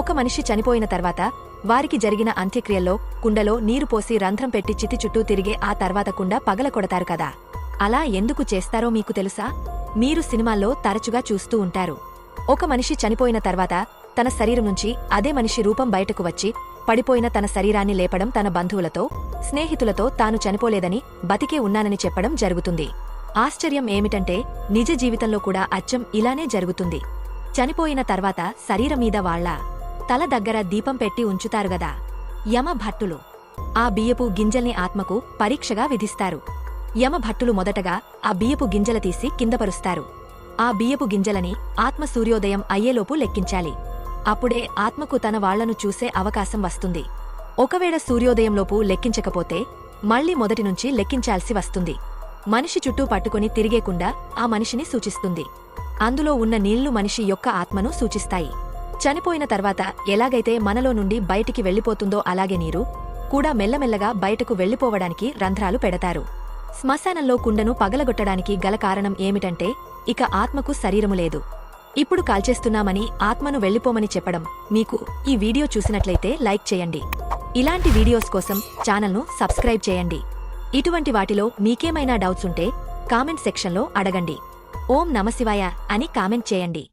ఒక మనిషి చనిపోయిన తర్వాత వారికి జరిగిన అంత్యక్రియల్లో కుండలో నీరు పోసి రంధ్రం పెట్టి చితి చుట్టూ తిరిగే ఆ తర్వాత కుండ పగలకొడతారు కదా. అలా ఎందుకు చేస్తారో మీకు తెలుసా? మీరు సినిమాల్లో తరచుగా చూస్తూ ఉంటారు. ఒక మనిషి చనిపోయిన తర్వాత తన శరీరం నుంచి అదే మనిషి రూపం బయటకు వచ్చి పడిపోయిన తన శరీరాన్ని లేపడం, తన బంధువులతో స్నేహితులతో తాను చనిపోలేదని బతికే ఉన్నానని చెప్పడం జరుగుతుంది. ఆశ్చర్యం ఏమిటంటే నిజ జీవితంలో కూడా అచ్చం ఇలానే జరుగుతుంది. చనిపోయిన తర్వాత శరీరం మీద వాళ్ల తల దగ్గర దీపం పెట్టి ఉంచుతారుగదా యమభట్టులు. ఆ బియ్యపు గింజల్ని ఆత్మకు పరీక్షగా విధిస్తారు. యమభట్టులు మొదటగా ఆ బియ్యపు గింజల తీసి కిందపరుస్తారు. ఆ బియ్యపు గింజలని ఆత్మ సూర్యోదయం అయ్యేలోపు లెక్కించాలి. అప్పుడే ఆత్మకు తన వాళ్లను చూసే అవకాశం వస్తుంది. ఒకవేళ సూర్యోదయంలోపు లెక్కించకపోతే మళ్లీ మొదటినుంచి లెక్కించాల్సి వస్తుంది. మనిషి చుట్టూ పట్టుకుని తిరిగేకుండా ఆ మనిషిని సూచిస్తుంది. అందులో ఉన్న నీళ్లు మనిషి యొక్క ఆత్మను సూచిస్తాయి. చనిపోయిన తర్వాత ఎలాగైతే మనలో నుండి బయటికి వెళ్లిపోతుందో అలాగే నీరు కూడా మెల్లమెల్లగా బయటకు వెళ్లిపోవడానికి రంధ్రాలు పెడతారు. శ్మశానంలో కుండను పగలగొట్టడానికి గల కారణం ఏమిటంటే ఇక ఆత్మకు శరీరము లేదు, ఇప్పుడు కాల్చేస్తున్నామని ఆత్మను వెళ్లిపోమని చెప్పడం. మీకు ఈ వీడియో చూసినట్లయితే లైక్ చేయండి. ఇలాంటి వీడియోస్ కోసం ఛానల్ను సబ్స్క్రైబ్ చేయండి. ఇటువంటి వాటిలో మీకేమైనా డౌట్స్ ఉంటే కామెంట్ సెక్షన్లో అడగండి. ఓం నమశివాయ అని కామెంట్ చేయండి.